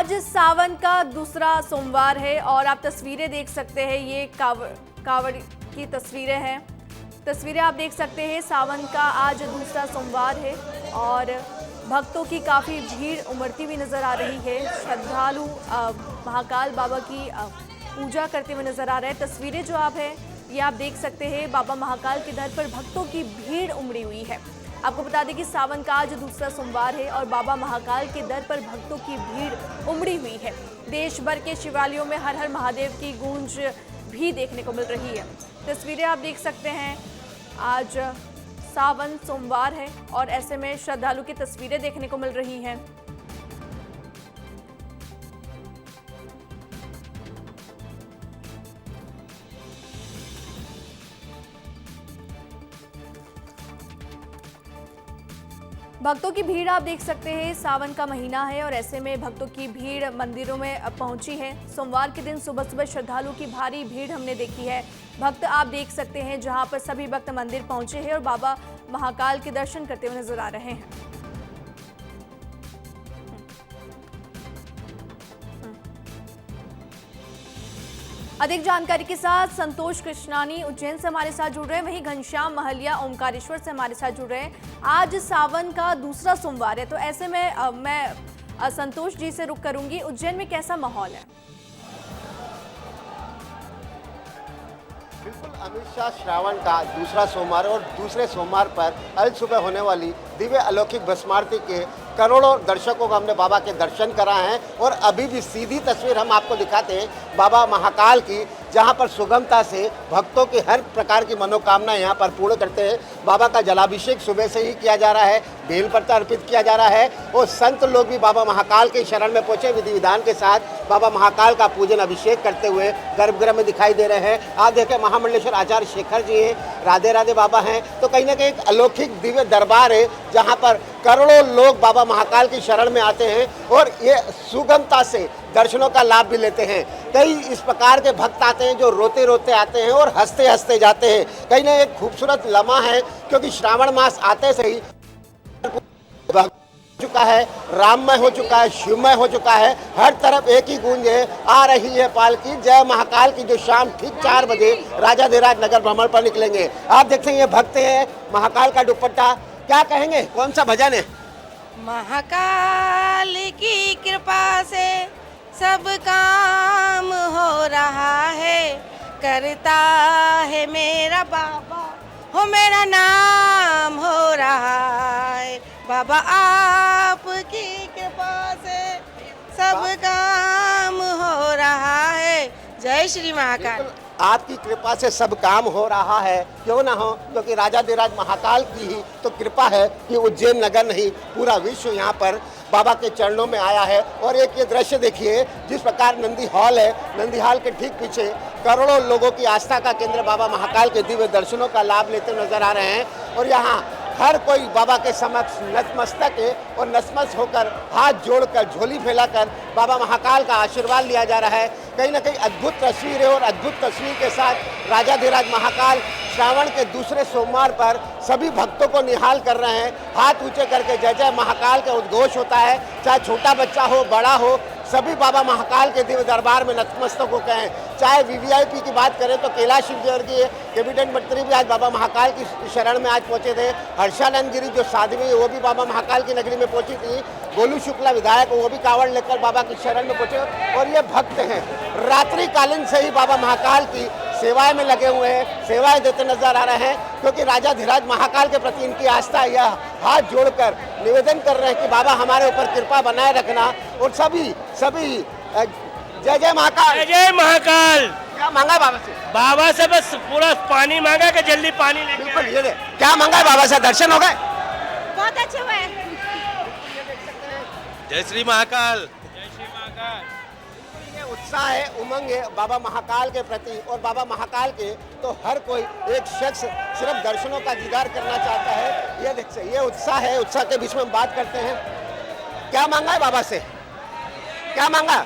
आज सावन का दूसरा सोमवार है और आप तस्वीरें देख सकते हैं। ये कावड़ की तस्वीरें हैं। तस्वीरें आप देख सकते हैं। सावन का आज दूसरा सोमवार है और भक्तों की काफ़ी भीड़ उमड़ती हुई नज़र आ रही है। श्रद्धालु महाकाल बाबा की पूजा करते हुए नज़र आ रहे हैं। तस्वीरें जो आप हैं ये आप देख सकते हैं। बाबा महाकाल के दर पर भक्तों की भीड़ उमड़ी हुई है। आपको बता दें कि सावन का आज दूसरा सोमवार है और बाबा महाकाल के दर पर भक्तों की भीड़ उमड़ी हुई है। देश भर के शिवालयों में हर हर महादेव की गूंज भी देखने को मिल रही है। तस्वीरें आप देख सकते हैं। आज सावन सोमवार है और ऐसे में श्रद्धालु की तस्वीरें देखने को मिल रही हैं। भक्तों की भीड़ आप देख सकते हैं। सावन का महीना है और ऐसे में भक्तों की भीड़ मंदिरों में पहुंची है। सोमवार के दिन सुबह सुबह श्रद्धालुओं की भारी भीड़ हमने देखी है। भक्त आप देख सकते हैं जहां पर सभी भक्त मंदिर पहुंचे हैं और बाबा महाकाल के दर्शन करते हुए नजर आ रहे हैं। अधिक जानकारी के साथ संतोष कृष्णानी उज्जैन से हमारे साथ जुड़ रहे हैं, वहीं घनश्याम महलिया ओमकारेश्वर से हमारे साथ जुड़ रहे हैं। आज सावन का दूसरा सोमवार है तो ऐसे में मैं संतोष जी से रुक करूंगी। उज्जैन में कैसा माहौल है? बिल्कुल अमित शाह, श्रावण का दूसरा सोमवार और दूसरे सोमवार पर कल सुबह होने वाली दिव्य अलौकिक भस्मारती के करोड़ों दर्शकों को हमने बाबा के दर्शन कराए हैं। और अभी भी सीधी तस्वीर हम आपको दिखाते हैं बाबा महाकाल की, जहां पर सुगमता से भक्तों की हर प्रकार की मनोकामना यहां पर पूर्ण करते हैं। बाबा का जलाभिषेक सुबह से ही किया जा रहा है, बेलपत्र अर्पित किया जा रहा है और संत लोग भी बाबा महाकाल के शरण में पहुंचे विधि विधान के साथ बाबा महाकाल का पूजन अभिषेक करते हुए गर्भगृह में दिखाई दे रहे हैं। आप देखें महामंडलेश्वर आचार्य शेखर जी हैं, राधे राधे बाबा हैं, तो कहीं ना कहीं एक अलौकिक दिव्य दरबार है जहाँ पर करोड़ों लोग बाबा महाकाल की शरण में आते हैं और ये सुगमता से दर्शनों का लाभ भी लेते हैं। कई इस प्रकार के भक्त आते हैं जो रोते रोते आते हैं और हंसते हंसते जाते हैं। कहीं ना एक खूबसूरत लम्हा है क्योंकि श्रावण मास आते से ही चुका है, राममय हो चुका है, शिवमय हो चुका है। हर तरफ एक ही गूंज है, आ रही है पालकी जय महाकाल की, जो शाम ठीक 4 बजे राजाधिराज नगर भ्रमण पर निकलेंगे। आप देखते हैं ये भक्त हैं, महाकाल का दुपट्टा। क्या कहेंगे, कौन सा भजन है? महाकाल की कृपा से सब काम हो रहा है, करता है मेरा बाबा हो, मेरा नाम हो रहा है। बाबा आपकी कृपा से सब काम हो रहा है। जय श्री महाकाल। आपकी कृपा से सब काम हो रहा है, क्यों ना हो, क्योंकि राजाधिराज महाकाल की ही तो कृपा है कि उज्जैन नगर नहीं पूरा विश्व यहाँ पर बाबा के चरणों में आया है। और एक ये दृश्य देखिए, जिस प्रकार नंदी हॉल है, नंदी हॉल के ठीक पीछे करोड़ों लोगों की आस्था का केंद्र बाबा महाकाल के दिव्य दर्शनों का लाभ लेते नजर आ रहे हैं। और यहाँ हर कोई बाबा के समक्ष नतमस्तक है और नतमस्तक होकर हाथ जोड़कर झोली फैलाकर बाबा महाकाल का आशीर्वाद लिया जा रहा है। कहीं ना कहीं अद्भुत तस्वीर है और अद्भुत तस्वीर के साथ राजाधिराज महाकाल श्रावण के दूसरे सोमवार पर सभी भक्तों को निहाल कर रहे हैं। हाथ ऊंचे करके जय जय महाकाल का उद्घोष होता है, चाहे छोटा बच्चा हो बड़ा हो, सभी बाबा महाकाल के दिव्य दरबार में नतमस्तक हो गए हैं। चाहे वीवीआईपी की बात करें तो कैलाश शिवजी कैबिनेट मंत्री भी आज बाबा महाकाल की शरण में आज पहुंचे थे। हर्षानंद गिरी जो साध्वी है वो भी बाबा महाकाल की नगरी में पहुंची थी। गोलू शुक्ला विधायक वो भी कांवड़ लेकर बाबा की शरण में पहुंचे। और ये भक्त हैं रात्रि कालीन से ही बाबा महाकाल की सेवाएं में लगे हुए हैं, सेवाएं देते नजर आ रहे हैं, क्योंकि राजाधिराज महाकाल के प्रति इनकी आस्था यह हाथ जोड़कर निवेदन कर रहे हैं कि बाबा हमारे ऊपर कृपा बनाए रखना। और सभी जय जय महाकाल, जय जय महाकाल। क्या मांगा है बाबा से? बाबा से बस पूरा पानी मांगा कि जल्दी पानी लेके बिल्कुल, ये क्या मांगा है बाबा से? दर्शन हो गए? बहुत अच्छे हुए। जय श्री महाकाल। जय श्री महाकाल। ये उत्साह है, उमंग है बाबा महाकाल के प्रति। और बाबा महाकाल के तो हर कोई एक शख्स सिर्फ दर्शनों का दीदार करना चाहता है। ये देखिए, ये उत्साह है। उत्साह के बीच में हम बात करते हैं। क्या मांगा है बाबा से? क्या मांगा?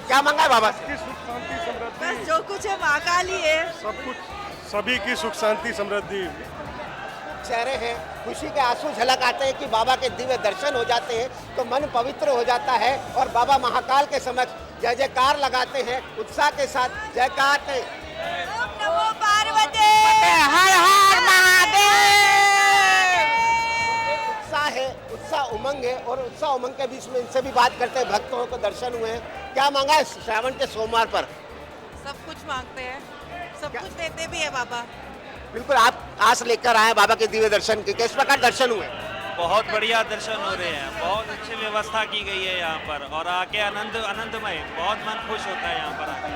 क्या मांगा है बाबा से? सुख शांति समृद्धि, बस जो कुछ है महाकाल ही है। सब कुछ, सभी की सुख शांति समृद्धि। चेहरे हैं, खुशी के आंसू झलक आते हैं कि बाबा के दिव्य दर्शन हो जाते हैं तो मन पवित्र हो जाता है और बाबा महाकाल के समक्ष जय जयकार लगाते हैं उत्साह के साथ। जयकार के नमो पार्वती हर हर महादेव। उत्साह है, उत्साह उमंग है और उत्साह उमंग के बीच में इनसे भी बात करते हैं। भक्तों को दर्शन हुए हैं, क्या मांगा है श्रावण के सोमवार पर? सब कुछ मांगते हैं, सब कुछ देते भी है बाबा। बिल्कुल, आप आस लेकर आए बाबा के दिव्य दर्शन के, किस प्रकार दर्शन हुए? बहुत बढ़िया दर्शन हो रहे हैं, बहुत अच्छी व्यवस्था की गई है यहाँ पर और आके आनंदमय, बहुत मन खुश होता है यहाँ पर आके।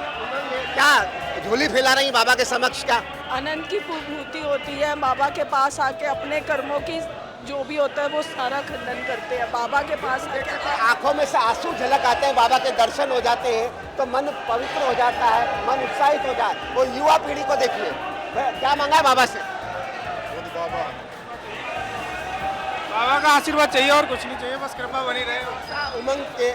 क्या झोली फैला रही बाबा के समक्ष? क्या आनंद की अनुभूति होती है, बाबा के पास आके अपने कर्मों की जो भी होता है वो सारा खंडन करते हैं बाबा के पास आके। आंखों में से आंसू झलक आते हैं, बाबा के दर्शन हो जाते हैं तो मन पवित्र हो जाता है, मन उत्साहित हो जाता है। वो युवा पीढ़ी को देखिए, क्या मांगा है बाबा से? बाबा का आशीर्वाद चाहिए और कुछ नहीं चाहिए, बस कृपा बनी रहे। उत्साह उमंग के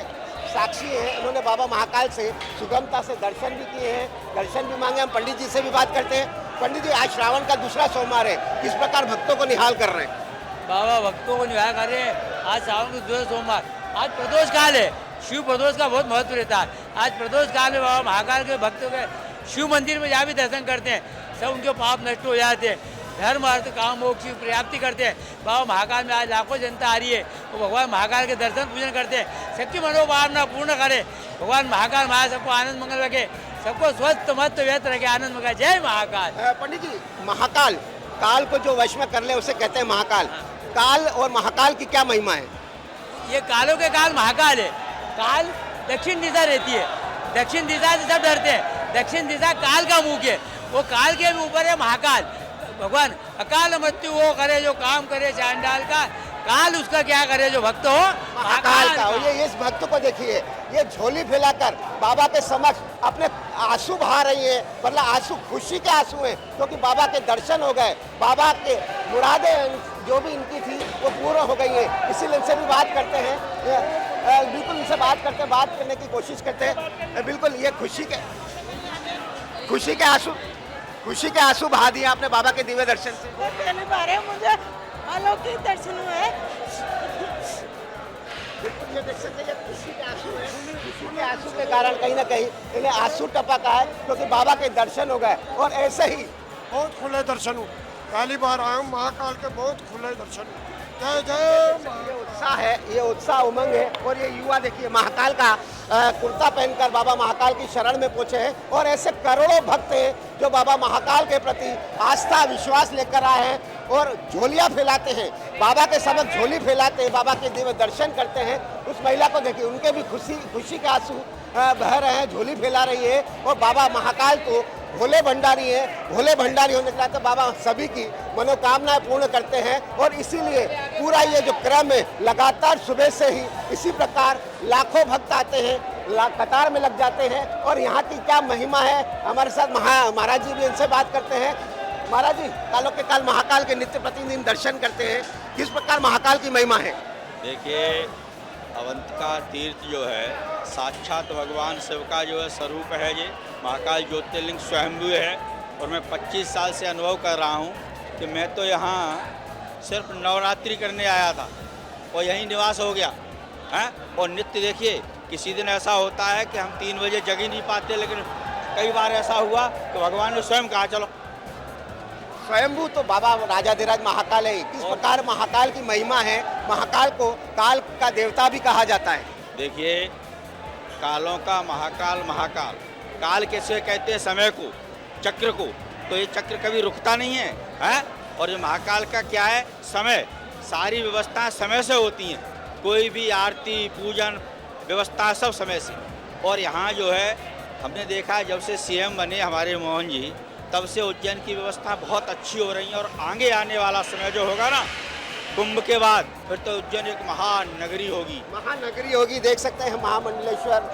साक्षी हैं, उन्होंने बाबा महाकाल से सुगमता से दर्शन भी किए हैं, दर्शन भी मांगे। हम पंडित जी से भी बात करते हैं। पंडित जी, आज श्रावण का दूसरा सोमवार है, किस प्रकार भक्तों को निहाल कर रहे हैं? बाबा भक्तों को निहाल कर रहे हैं। आज श्रावण का दूसरा सोमवार, आज प्रदोष काल है, शिव प्रदोष का बहुत महत्व रहता है। आज प्रदोष काल में बाबा महाकाल के भक्तों के शिव मंदिर में जहाँ भी दर्शन करते हैं सब उनके पाप नष्ट हो जाते हैं, धर्म अर्थ काम मोक्ष की प्राप्ति करते हैं। बाबा महाकाल में आज लाखों जनता आ रही है, वो भगवान महाकाल के दर्शन पूजन करते हैं। सबकी मनोकामना पूर्ण करे भगवान महाकाल, महाराज सबको आनंद मंगल रखे, सबको स्वस्थ मत व्यस्त रखे, आनंद मंगल। जय महाकाल। पंडित जी, महाकाल, काल को जो वश में कर ले उसे कहते हैं महाकाल। काल और महाकाल की क्या महिमा है? ये कालों के काल महाकाल है। काल दक्षिण दिशा रहती है, दक्षिण दिशा से सब डरते हैं, दक्षिण दिशा काल का मुख है, वो काल के भी ऊपर है महाकाल। भगवान अकाल मृत्यु वो करे जो काम करे चांडाल का, काल उसका क्या करे जो भक्त हो महाकाल का। और ये इस भक्त को देखिए, ये झोली फैलाकर बाबा के समक्ष अपने आंसू बहा रही है, मतलब आंसू खुशी के आंसू हैं क्योंकि बाबा के दर्शन हो गए, बाबा के मुरादें जो भी इनकी थी वो पूर्ण हो गई है। इसीलिए इनसे भी बात करते हैं, बिल्कुल इनसे बात करने की कोशिश करते हैं। बिल्कुल, ये खुशी के आंसू बहा दिए आपने बाबा के दिव्य दर्शन से। पहली बार है मुझे अलौकिक दर्शन हुए। बिल्कुल, ये देख सकते हैं, ये खुशी के आंसू हैं। खुशी के आंसू के कारण कहीं ना कहीं इन्हें आंसू टपका है क्योंकि बाबा के दर्शन हो गए। और ऐसे ही बहुत खुले दर्शन हुए, पहली बार आया हूँ महाकाल के, बहुत खुले दर्शन हुए। जय जय। ये उत्साह है, ये उत्साह उमंग है। और ये युवा देखिए महाकाल का कुर्ता पहनकर बाबा महाकाल की शरण में पहुंचे हैं और ऐसे करोड़ों भक्त हैं जो बाबा महाकाल के प्रति आस्था विश्वास लेकर आए हैं और झोलियां फैलाते हैं, बाबा के समक्ष झोली फैलाते हैं, बाबा के दिव्य दर्शन करते हैं। उस महिला को देखिए, उनके भी खुशी के आंसू बह रहे हैं, झोली फैला रही है। और बाबा महाकाल तो भोले भंडारी है, भोले भंडारी होने के नाते बाबा सभी की मनोकामनाएं पूर्ण करते हैं। और इसीलिए पूरा ये जो क्रम है लगातार सुबह से ही इसी प्रकार लाखों भक्त आते हैं, कतार में लग जाते हैं। और यहाँ की क्या महिमा है, हमारे साथ महाराज जी भी, इनसे बात करते हैं। महाराज जी, कालों के काल महाकाल के नित्य प्रतिदिन दर्शन करते हैं, किस प्रकार महाकाल की महिमा है? देखिए, अवंतिका तीर्थ जो है साक्षात भगवान शिव का जो है स्वरूप है। ये महाकाल ज्योतिर्लिंग स्वयंभू है और मैं 25 साल से अनुभव कर रहा हूँ कि मैं तो यहाँ सिर्फ नवरात्रि करने आया था और यहीं निवास हो गया है। और नित्य देखिए, किसी दिन ऐसा होता है कि हम 3 बजे जग ही नहीं पाते, लेकिन कई बार ऐसा हुआ कि भगवान ने स्वयं कहा चलो। स्वयंभू तो बाबा राजाधिराज महाकाल है। किस प्रकार महाकाल की महिमा है? महाकाल को काल का देवता भी कहा जाता है। देखिए, कालों का महाकाल, महाकाल काल कैसे कहते हैं समय को, चक्र को, तो ये चक्र कभी रुकता नहीं है, हैं? और ये महाकाल का क्या है? समय। सारी व्यवस्थाएं समय से होती हैं, कोई भी आरती पूजन व्यवस्था सब समय से। और यहाँ जो है हमने देखा है जब से सीएम बने हमारे मोहन जी, तब से उज्जैन की व्यवस्था बहुत अच्छी हो रही है। और आगे आने वाला समय जो होगा ना कुंभ के बाद, फिर तो उज्जैन एक महानगरी होगी, महानगरी होगी। देख सकते हैं महामंडलेश्वर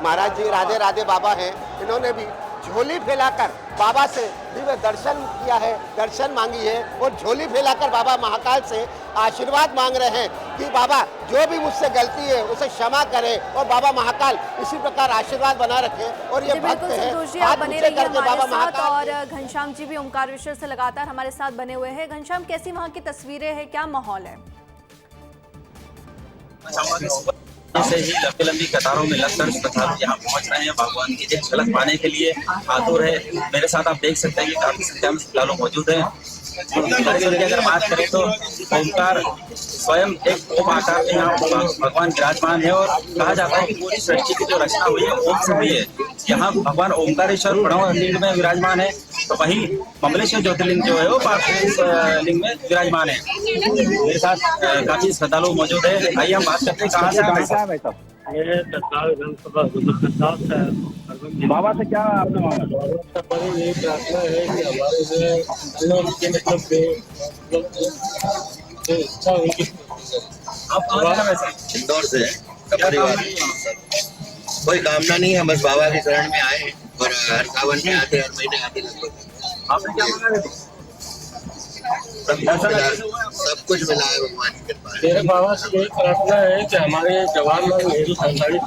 महाराज जी राधे राधे बाबा हैं, इन्होंने भी झोली फैलाकर बाबा से दिव्य दर्शन किया है, दर्शन मांगी है और झोली फैलाकर बाबा महाकाल से आशीर्वाद मांग रहे हैं कि बाबा जो भी मुझसे गलती है उसे क्षमा करे और बाबा महाकाल इसी प्रकार आशीर्वाद बना रखे। और ये भक्त बिल्कुल है, संतोष जी, हाथ आप बने ऊंचे रहिए करके हमारे बाबा साथ। महाकाल और घनश्याम जी भी ओमकारेश्वर से लगातार हमारे साथ बने हुए हैं। घनश्याम, कैसी वहाँ की तस्वीरें हैं, क्या माहौल है? से ही लंबी लंबी कतारों में लगकर श्रद्धालु यहाँ पहुँच रहे हैं भगवान की एक झलक पाने के लिए आतुर है। मेरे साथ आप देख सकते हैं कि काफी संख्या में श्रद्धालु मौजूद हैं। दर्शन की अगर बात करें तो ओमकार स्वयं एक ओम आकार में यहाँ भगवान विराजमान है और कहा जाता है कि पूरी सृष्टि की जो रचना हुई है ओम से हुई है। यहाँ भगवान ओमकारेश्वर प्रणव लिंग में विराजमान है, तो वहीं ममलेश्वर ज्योतिर्लिंग जो है वो पार्थिव लिंग में विराजमान है। मेरे साथ काफी श्रद्धालु मौजूद है। आइए हम बात करते हैं कहाँ से भाई साहब। बाबा से क्या आपने मांगा? यही प्रार्थना है कि हमारे इच्छा होगी। आप कहाँ से वैसे? इंदौर से है, कोई कामना नहीं है, बस बाबा की शरण में आए और हर सावन में आते, हर महीने आते लगभग। आपने क्या मांगा? सब कुछ मिला है भगवान की कृपा। मेरे बाबा से यही प्रार्थना है कि हमारे जवाहरलाल नेहरू सरकारी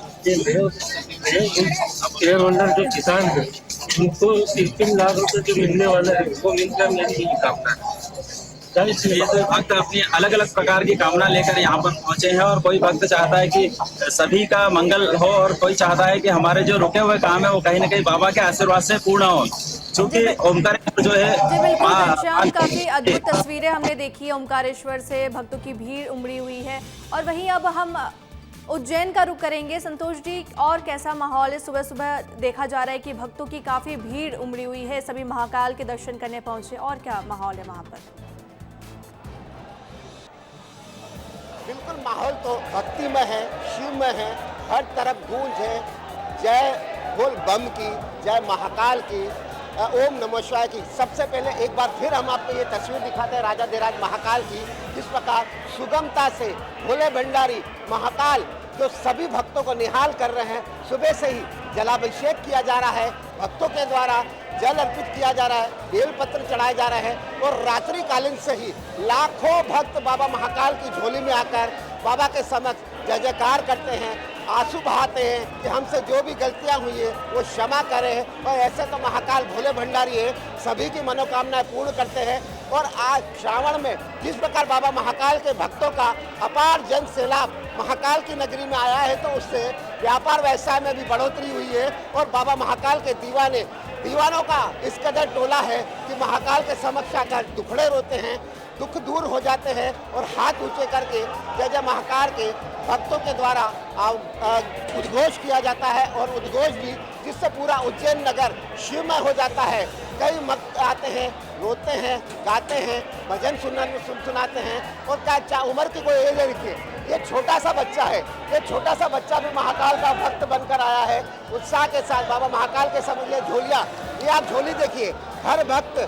एयर वंडर जो किसान है उनको 3 लाख रुपए जो मिलने वाले हैं उनको मिलकर मेरी यही कामना है। इसलिए तो भक्त अपनी अलग अलग प्रकार की कामना लेकर यहाँ पर पहुंचे हैं और कोई भक्त चाहता है कि सभी का मंगल हो और कोई चाहता है कि हमारे जो रुके हुए काम है वो कहीं ना कहीं बाबा के आशीर्वाद से पूर्ण हो। क्योंकि ओमकारेश्वर जो है काफी अद्भुत तस्वीरें हमने देखी है ओमकारेश्वर से, भक्तों की भीड़ उमड़ी हुई है। और वहीं अब हम उज्जैन का रुख करेंगे। संतोष जी, और कैसा माहौल है? सुबह सुबह देखा जा रहा है कि भक्तों की काफी भीड़ उमड़ी हुई है, सभी महाकाल के दर्शन करने पहुंचे, और क्या माहौल है वहां पर? बिल्कुल माहौल तो भक्तिमय है, शिवमय है, हर तरफ गूंज है जय बोल बम की, जय महाकाल की, ओम नमः शिवाय की। सबसे पहले एक बार फिर हम आपको ये तस्वीर दिखाते हैं राजाधिराज महाकाल की, जिस प्रकार सुगमता से भोले भंडारी महाकाल जो सभी भक्तों को निहाल कर रहे हैं। सुबह से ही जलाभिषेक किया जा रहा है, भक्तों के द्वारा जल अर्पित किया जा रहा है, बेलपत्र चढ़ाए जा रहे हैं और रात्रिकालीन से ही लाखों भक्त बाबा महाकाल की झोली में आकर बाबा के समक्ष जय जयकार करते हैं, आंसू बहाते हैं कि हमसे जो भी गलतियां हुई है वो क्षमा करें। और ऐसे तो महाकाल भोले भंडारी है, सभी की मनोकामनाएं पूर्ण करते हैं। और आज श्रावण में जिस प्रकार बाबा महाकाल के भक्तों का अपार जन सैलाब महाकाल की नगरी में आया है, तो उससे व्यापार व्यवसाय में भी बढ़ोतरी हुई है। और बाबा महाकाल के दीवानों का इस कदर टोला है कि महाकाल के समक्ष आकर दुखड़े रोते हैं, दुख दूर हो जाते हैं और हाथ ऊंचे करके जय जय महाकाल के भक्तों के द्वारा उद्घोष किया जाता है। और उद्घोष भी जिससे पूरा उज्जैन नगर शिवमय हो जाता है। कई भक्त आते हैं, रोते हैं, गाते हैं, भजन सुनाते हैं। और क्या उम्र की कोई एज नहीं, ये छोटा सा बच्चा है, ये छोटा सा बच्चा भी महाकाल का भक्त बनकर आया है उत्साह के साथ बाबा महाकाल के समक्ष। ये झोलियाँ, ये आप झोली देखिए, हर भक्त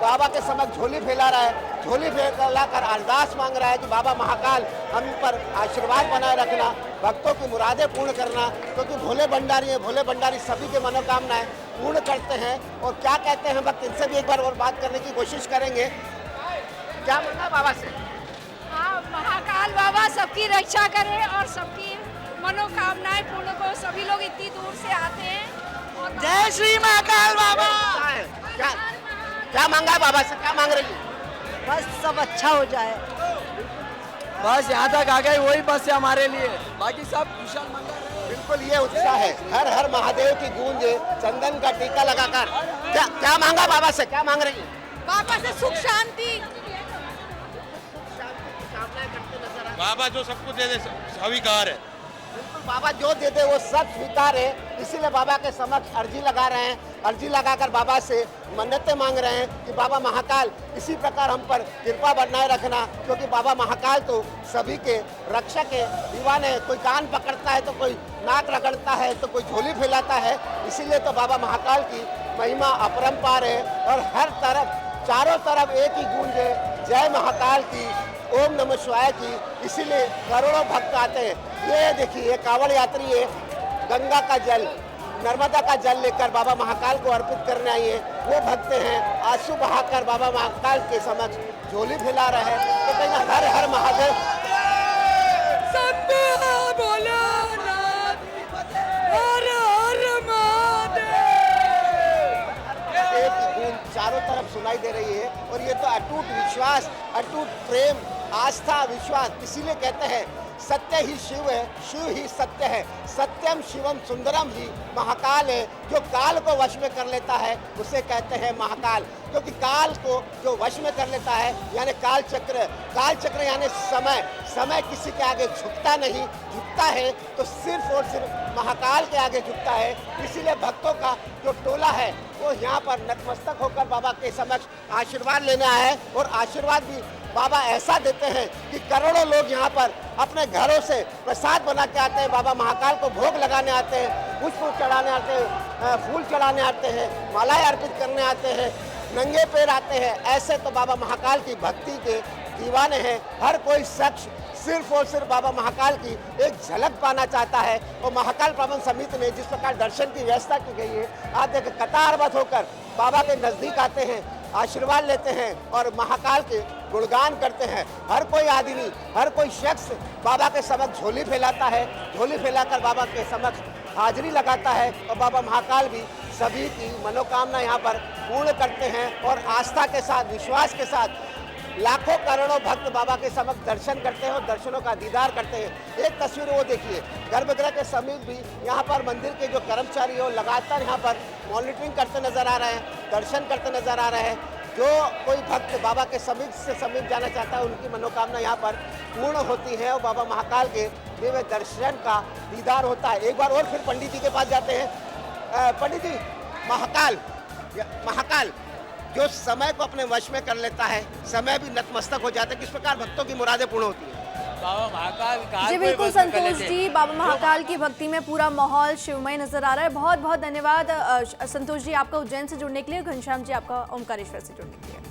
बाबा के समक्ष झोली फैला रहा है, झोली फैलाकर अरदास मांग रहा है कि बाबा महाकाल हम पर आशीर्वाद बनाए रखना, भक्तों की मुरादें पूर्ण करना। क्योंकि भोले भंडारी है, भोले भंडारी सभी के मनोकामनाएं पूर्ण करते हैं। और क्या कहते हैं भक्त, इनसे भी एक बार और बात करने की कोशिश करेंगे। क्या मांगा बाबा से? हाँ, महाकाल बाबा सबकी रक्षा करे और सबकी मनोकामनाएं पूर्ण को। सभी लोग इतनी दूर से आते हैं। और जय श्री महाकाल बाबा। क्या मांगा है बाबा से, क्या मांग रही है? बस सब अच्छा हो जाए। बस यहाँ तक आ गए, वही बस है हमारे लिए, बाकी सब कुशल मंगल है। बिल्कुल ये उत्साह है, हर हर महादेव की गूंज है, चंदन का टीका लगाकर। क्या मांगा बाबा से, क्या मांग रही है? बाबा से सुख शांति। बाबा जो सब कुछ दे दे स्वीकार है। बिल्कुल बाबा जो दे दे वो सब स्वीकार है। इसीलिए बाबा के समक्ष अर्जी लगा रहे हैं, अर्जी लगाकर बाबा से मन्नतें मांग रहे हैं कि बाबा महाकाल इसी प्रकार हम पर कृपा बनाए रखना। क्योंकि बाबा महाकाल तो सभी के रक्षक है, दीवान है। कोई कान पकड़ता है तो कोई नाक रगड़ता है तो कोई झोली फैलाता है। इसीलिए तो बाबा महाकाल की महिमा अपरंपार है और हर तरफ चारों तरफ एक ही गूंज है, जय महाकाल की, ओम नमः शिवाय की। इसीलिए करोड़ों भक्त आते हैं। ये देखिए, ये कांवड़ यात्री है, गंगा का जल नर्मदा का जल लेकर बाबा महाकाल को अर्पित करने आई है, वो भक्त हैं आंसू बहाकर बाबा महाकाल के समक्ष झोली फैला रहे हैं। तो कहीं हर हर महादेव चारों तरफ सुनाई दे रही है। और ये तो अटूट विश्वास, अटूट प्रेम, आस्था, विश्वास, इसीलिए कहते हैं सत्य ही शिव है, शिव ही सत्य है। सत्यम शिवम सुंदरम ही महाकाल है। जो काल को वश में कर लेता है उसे कहते हैं महाकाल, क्योंकि काल को जो वश में कर लेता है यानी काल चक्र यानी समय। समय किसी के आगे झुकता नहीं, झुकता है तो सिर्फ और सिर्फ महाकाल के आगे झुकता है। इसीलिए भक्तों का जो टोला है वो यहाँ पर नतमस्तक होकर बाबा के समक्ष आशीर्वाद लेने आया है। और आशीर्वाद भी बाबा ऐसा देते हैं कि करोड़ों लोग यहाँ पर अपने घरों से प्रसाद बना के आते हैं, बाबा महाकाल को भोग लगाने आते हैं, पुष्प चढ़ाने आते हैं, फूल चढ़ाने आते हैं, मालाएं अर्पित करने आते हैं, नंगे पैर आते हैं। ऐसे तो बाबा महाकाल की भक्ति के दीवाने हैं। हर कोई शख्स सिर्फ और सिर्फ बाबा महाकाल की एक झलक पाना चाहता है। और महाकाल प्रबंध समिति ने जिस प्रकार दर्शन की व्यवस्था की गई है, आप देखें कतारबद्ध होकर बाबा के नज़दीक आते हैं, आशीर्वाद लेते हैं और महाकाल के गुणगान करते हैं। हर कोई आदमी, हर कोई शख्स बाबा के समक्ष झोली फैलाता है, झोली फैलाकर बाबा के समक्ष हाजिरी लगाता है। और बाबा महाकाल भी सभी की मनोकामना यहाँ पर पूर्ण करते हैं। और आस्था के साथ, विश्वास के साथ लाखों करोड़ों भक्त बाबा के समक्ष दर्शन करते हैं और दर्शनों का दीदार करते हैं। एक तस्वीर वो देखिए, गर्भगृह के समीप भी यहाँ पर मंदिर के जो कर्मचारी हो लगातार यहाँ पर मॉनिटरिंग करते नजर आ रहे हैं, दर्शन करते नजर आ रहे हैं। जो कोई भक्त बाबा के समीप से समीप जाना चाहता है उनकी मनोकामना यहाँ पर पूर्ण होती है और बाबा महाकाल के दिव्य दर्शन का दीदार होता है। एक बार और फिर पंडित जी के पास जाते हैं। पंडित जी, महाकाल जो समय को अपने वश में कर लेता है, समय भी नतमस्तक हो जाता है, किस प्रकार भक्तों की मुरादें पूर्ण होती है? बाबा महाकाल जी बिल्कुल संतोष जी, बाबा महाकाल की भक्ति में पूरा माहौल शिवमय नजर आ रहा है। बहुत बहुत धन्यवाद संतोष जी आपका उज्जैन से जुड़ने के लिए, घनश्याम जी आपका ओमकारेश्वर से जुड़ने के लिए।